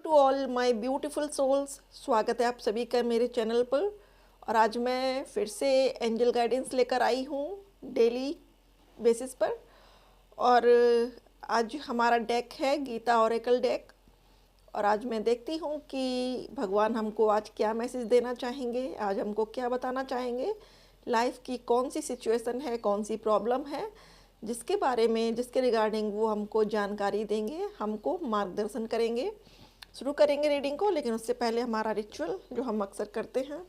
To all my beautiful souls. स्वागत है आप सभी का मेरे चैनल पर। और आज मैं फिर से एंजल गाइडेंस लेकर आई हूँ डेली बेसिस पर। और आज हमारा डेक है गीता ओरेकल डेक। और आज मैं देखती हूँ कि भगवान हमको आज क्या मैसेज देना चाहेंगे, आज हमको क्या बताना चाहेंगे। लाइफ की कौन सी सिचुएशन है, कौन सी प्रॉब्लम है जिसके बारे में, जिसके रिगार्डिंग वो हमको जानकारी देंगे, हमको मार्गदर्शन करेंगे। शुरू करेंगे रीडिंग को, लेकिन उससे पहले हमारा रिचुअल जो हम अक्सर करते हैं।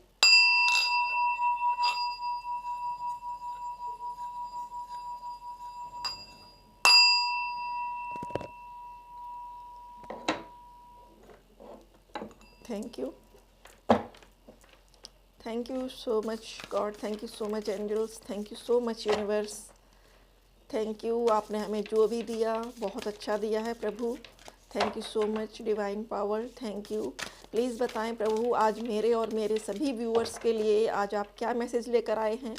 Thank you so much God, thank you so much angels, thank you so much universe. Thank you, आपने हमें जो भी दिया बहुत अच्छा दिया है प्रभु। Thank you so much divine power, thank you. Please बताएं प्रभु, आज मेरे और मेरे सभी व्यूअर्स के लिए आज आप क्या मैसेज लेकर आए हैं।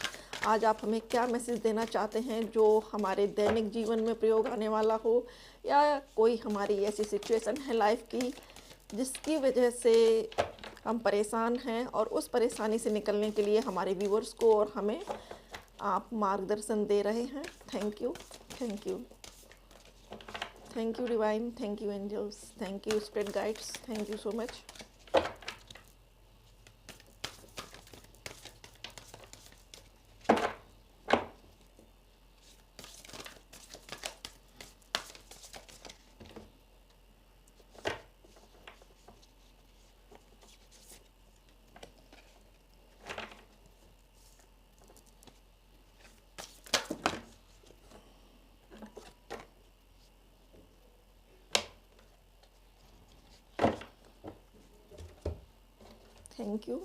आज आप हमें क्या मैसेज देना चाहते हैं जो हमारे दैनिक जीवन में प्रयोग आने वाला हो, या कोई हमारी ऐसी सिचुएशन है लाइफ की जिसकी वजह से हम परेशान हैं और उस परेशानी से निकलने के लिए हमारे व्यूअर्स को और हमें आप मार्गदर्शन दे रहे हैं। Thank you, thank you, thank you divine, thank you angels, thank you spirit guides, thank you so much. Thank you.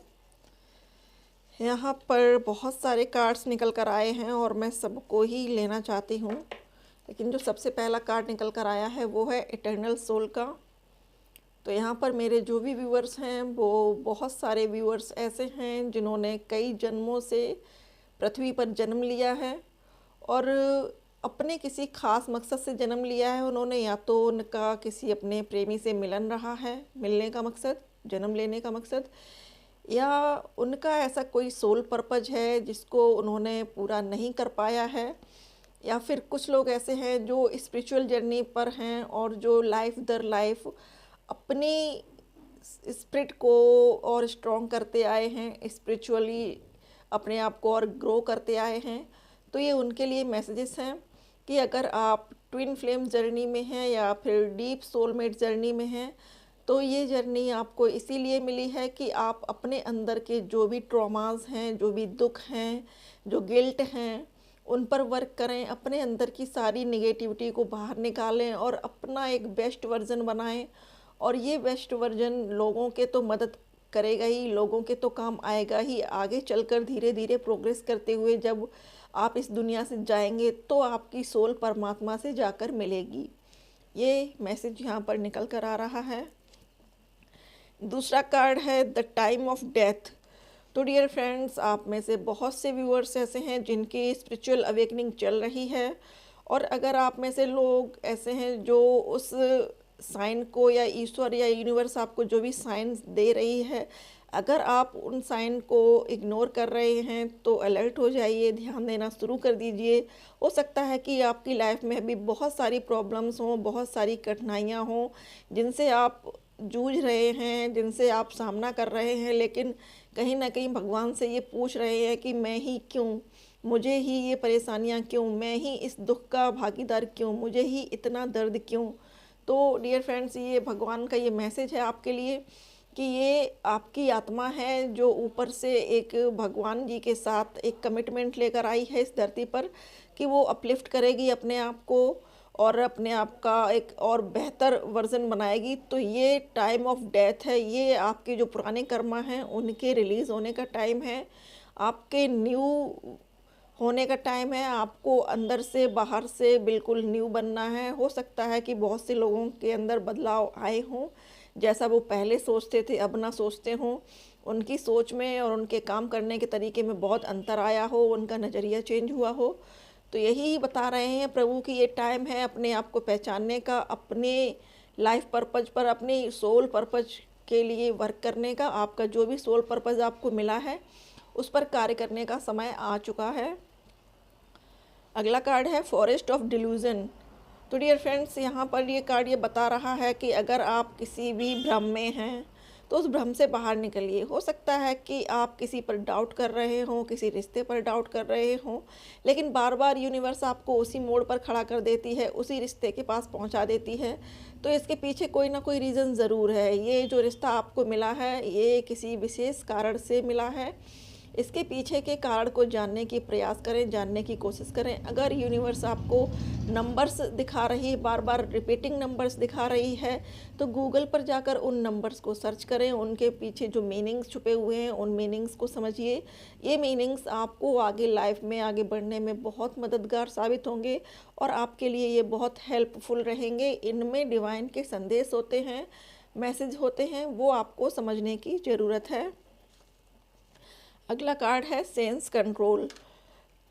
यहाँ पर बहुत सारे कार्ड्स निकल कर आए हैं और मैं सबको ही लेना चाहती हूँ, लेकिन जो सबसे पहला कार्ड निकल कर आया है वो है इटर्नल सोल का। तो यहाँ पर मेरे जो भी व्यूअर्स हैं वो बहुत सारे व्यूअर्स ऐसे हैं जिन्होंने कई जन्मों से पृथ्वी पर जन्म लिया है और अपने किसी खास मकसद से जन्म लिया है उन्होंने। या तो उनका किसी अपने प्रेमी से मिलन रहा है, मिलने का मकसद, जन्म लेने का मकसद, या उनका ऐसा कोई सोल पर्पज है जिसको उन्होंने पूरा नहीं कर पाया है। या फिर कुछ लोग ऐसे हैं जो स्पिरिचुअल जर्नी पर हैं और जो लाइफ दर लाइफ अपनी स्पिरिट को और स्ट्रॉन्ग करते आए हैं, स्पिरिचुअली अपने आप को और ग्रो करते आए हैं। तो ये उनके लिए मैसेजेस हैं कि अगर आप ट्विन फ्लेम जर्नी में हैं या फिर डीप सोलमेट जर्नी में हैं, तो ये जर्नी आपको इसीलिए मिली है कि आप अपने अंदर के जो भी ट्रॉमास हैं, जो भी दुख हैं, जो गिल्ट हैं, उन पर वर्क करें, अपने अंदर की सारी निगेटिविटी को बाहर निकालें और अपना एक बेस्ट वर्जन बनाएं। और ये बेस्ट वर्जन लोगों के तो मदद करेगा ही, लोगों के तो काम आएगा ही। आगे चलकर धीरे धीरे प्रोग्रेस करते हुए जब आप इस दुनिया से जाएंगे तो आपकी सोल परमात्मा से जाकर मिलेगी। ये मैसेज यहाँ पर निकल कर आ रहा है। दूसरा कार्ड है द टाइम ऑफ डेथ। तो डियर फ्रेंड्स, आप में से बहुत से व्यूअर्स ऐसे हैं जिनकी स्पिरिचुअल अवेकनिंग चल रही है। और अगर आप में से लोग ऐसे हैं जो उस साइन को, या ईश्वर या यूनिवर्स आपको जो भी साइन दे रही है, अगर आप उन साइन को इग्नोर कर रहे हैं तो अलर्ट हो जाइए, ध्यान देना शुरू कर दीजिए। हो सकता है कि आपकी लाइफ में अभी बहुत सारी प्रॉब्लम्स हों, बहुत सारी कठिनाइयाँ हों जिनसे आप जूझ रहे हैं, जिनसे आप सामना कर रहे हैं, लेकिन कहीं ना कहीं भगवान से ये पूछ रहे हैं कि मैं ही क्यों, मुझे ही ये परेशानियाँ क्यों, मैं ही इस दुख का भागीदार क्यों, मुझे ही इतना दर्द क्यों। तो डियर फ्रेंड्स, ये भगवान का ये मैसेज है आपके लिए कि ये आपकी आत्मा है जो ऊपर से एक भगवान जी के साथ एक कमिटमेंट लेकर आई है इस धरती पर कि वो अपलिफ्ट करेगी अपने आप को और अपने आप का एक और बेहतर वर्जन बनाएगी। तो ये टाइम ऑफ डेथ है, ये आपके जो पुराने कर्मा हैं उनके रिलीज़ होने का टाइम है, आपके न्यू होने का टाइम है। आपको अंदर से बाहर से बिल्कुल न्यू बनना है। हो सकता है कि बहुत से लोगों के अंदर बदलाव आए हों, जैसा वो पहले सोचते थे अब ना सोचते हों, उनकी सोच में और उनके काम करने के तरीके में बहुत अंतर आया हो, उनका नज़रिया चेंज हुआ हो। तो यही बता रहे हैं प्रभु कि ये टाइम है अपने आप को पहचानने का, अपने लाइफ पर्पज पर, अपनी सोल पर्पज के लिए वर्क करने का, आपका जो भी सोल पर्पज आपको मिला है उस पर कार्य करने का समय आ चुका है। अगला कार्ड है फॉरेस्ट ऑफ डिल्यूजन। तो डियर फ्रेंड्स, यहाँ पर ये कार्ड ये बता रहा है कि अगर आप किसी भी भ्रम में हैं तो उस भ्रम से बाहर निकलिए। हो सकता है कि आप किसी पर डाउट कर रहे हों, किसी रिश्ते पर डाउट कर रहे हों, लेकिन बार बार यूनिवर्स आपको उसी मोड़ पर खड़ा कर देती है, उसी रिश्ते के पास पहुंचा देती है। तो इसके पीछे कोई ना कोई रीज़न ज़रूर है। ये जो रिश्ता आपको मिला है ये किसी विशेष कारण से मिला है। इसके पीछे के कारण को जानने की प्रयास करें, जानने की कोशिश करें। अगर यूनिवर्स आपको नंबर्स दिखा रही है, बार बार रिपीटिंग नंबर्स दिखा रही है, तो गूगल पर जाकर उन नंबर्स को सर्च करें, उनके पीछे जो मीनिंग्स छुपे हुए हैं उन मीनिंग्स को समझिए। ये मीनिंग्स आपको आगे लाइफ में आगे बढ़ने में बहुत मददगार साबित होंगे और आपके लिए ये बहुत हेल्पफुल रहेंगे। इनमें डिवाइन के संदेश होते हैं, मैसेज होते हैं, वो आपको समझने की ज़रूरत है। अगला कार्ड है सेंस कंट्रोल।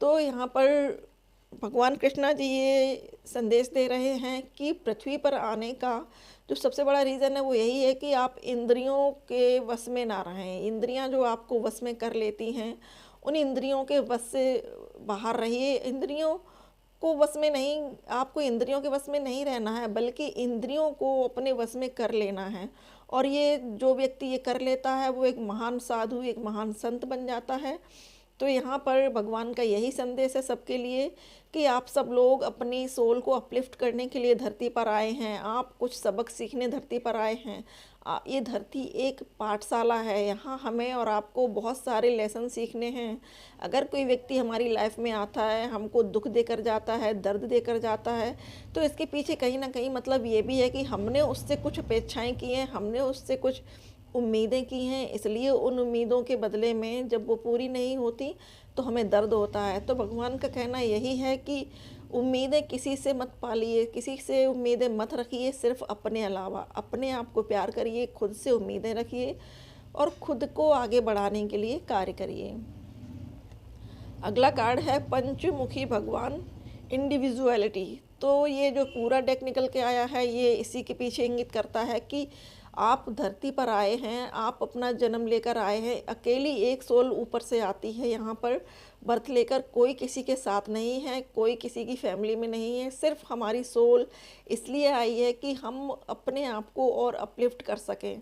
तो यहाँ पर भगवान कृष्णा जी ये संदेश दे रहे हैं कि पृथ्वी पर आने का जो सबसे बड़ा रीज़न है वो यही है कि आप इंद्रियों के वश में ना रहें। इंद्रियां जो आपको वश में कर लेती हैं, उन इंद्रियों के वश से बाहर रहिए। इंद्रियों को वश में नहीं, आपको इंद्रियों के वश में नहीं रहना है, बल्कि इंद्रियों को अपने वश में कर लेना है। और ये जो व्यक्ति ये कर लेता है वो एक महान साधु, एक महान संत बन जाता है। तो यहाँ पर भगवान का यही संदेश है सबके लिए कि आप सब लोग अपनी सोल को अपलिफ्ट करने के लिए धरती पर आए हैं। आप कुछ सबक सीखने धरती पर आए हैं। ये धरती एक पाठशाला है, यहाँ हमें और आपको बहुत सारे लेसन सीखने हैं। अगर कोई व्यक्ति हमारी लाइफ में आता है, हमको दुख देकर जाता है, दर्द देकर जाता है, तो इसके पीछे कहीं ना कहीं मतलब ये भी है कि हमने उससे कुछ अपेक्षाएं की हैं, हमने उससे कुछ उम्मीदें की हैं, इसलिए उन उम्मीदों के बदले में जब वो पूरी नहीं होती तो हमें दर्द होता है। तो भगवान का कहना यही है कि उम्मीदें किसी से मत पालिए, किसी से उम्मीदें मत रखिए, सिर्फ अपने अलावा अपने आप को प्यार करिए, खुद से उम्मीदें रखिए और खुद को आगे बढ़ाने के लिए कार्य करिए। अगला कार्ड है पंचमुखी भगवान, इंडिविजुअलिटी। तो ये जो पूरा डेक निकल के आया है ये इसी के पीछे इंगित करता है कि आप धरती पर आए हैं, आप अपना जन्म लेकर आए हैं। अकेली एक सोल ऊपर से आती है यहाँ पर बर्थ लेकर, कोई किसी के साथ नहीं है, कोई किसी की फैमिली में नहीं है। सिर्फ हमारी सोल इसलिए आई है कि हम अपने आप को और अपलिफ्ट कर सकें।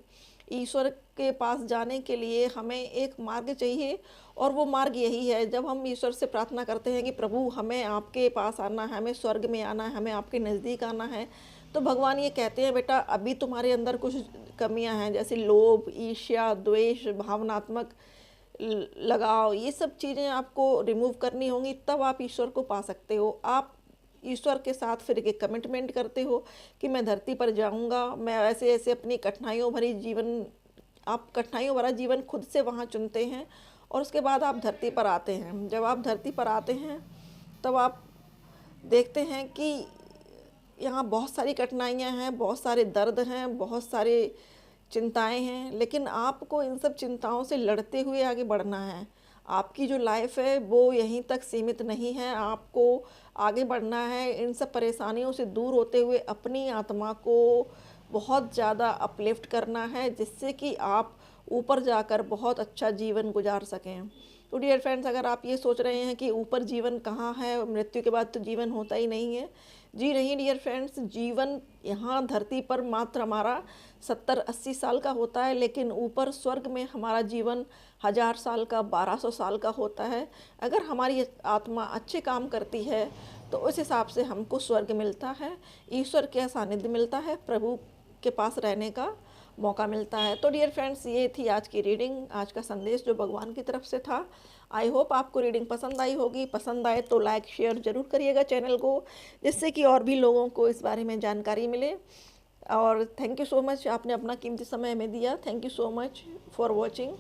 ईश्वर के पास जाने के लिए हमें एक मार्ग चाहिए और वो मार्ग यही है। जब हम ईश्वर से प्रार्थना करते हैं कि प्रभु हमें आपके पास आना है, हमें स्वर्ग में आना है, हमें आपके नज़दीक आना है, तो भगवान ये कहते हैं बेटा अभी तुम्हारे अंदर कुछ कमियां हैं, जैसे लोभ, ईर्ष्या, द्वेष, भावनात्मक लगाव, ये सब चीज़ें आपको रिमूव करनी होंगी, तब आप ईश्वर को पा सकते हो। आप ईश्वर के साथ फिर एक कमिटमेंट करते हो कि मैं धरती पर जाऊंगा, मैं ऐसे ऐसे अपनी कठिनाइयों भरी जीवन, आप कठिनाइयों भरा जीवन खुद से वहाँ चुनते हैं और उसके बाद आप धरती पर आते हैं। जब आप धरती पर आते हैं तब आप देखते हैं कि यहाँ बहुत सारी कठिनाइयाँ हैं, बहुत सारे दर्द हैं, बहुत सारे चिंताएं हैं, लेकिन आपको इन सब चिंताओं से लड़ते हुए आगे बढ़ना है। आपकी जो लाइफ है वो यहीं तक सीमित नहीं है, आपको आगे बढ़ना है। इन सब परेशानियों से दूर होते हुए अपनी आत्मा को बहुत ज़्यादा अपलिफ्ट करना है, जिससे कि आप ऊपर जाकर बहुत अच्छा जीवन गुजार सकें। तो डियर फ्रेंड्स, अगर आप ये सोच रहे हैं कि ऊपर जीवन कहाँ है, मृत्यु के बाद तो जीवन होता ही नहीं है, जी नहीं डियर फ्रेंड्स, जीवन यहाँ धरती पर मात्र हमारा 70-80 साल का होता है, लेकिन ऊपर स्वर्ग में हमारा जीवन 1000 साल का, 1200 साल का होता है। अगर हमारी आत्मा अच्छे काम करती है तो उस हिसाब से हमको स्वर्ग मिलता है, ईश्वर का सानिध्य मिलता है, प्रभु के पास रहने का मौका मिलता है। तो डियर फ्रेंड्स, ये थी आज की रीडिंग, आज का संदेश जो भगवान की तरफ से था। आई होप आपको रीडिंग पसंद आई होगी। पसंद आए तो लाइक शेयर ज़रूर करिएगा चैनल को, जिससे कि और भी लोगों को इस बारे में जानकारी मिले। और थैंक यू सो मच, आपने अपना कीमती समय हमें दिया। Thank you so much for watching.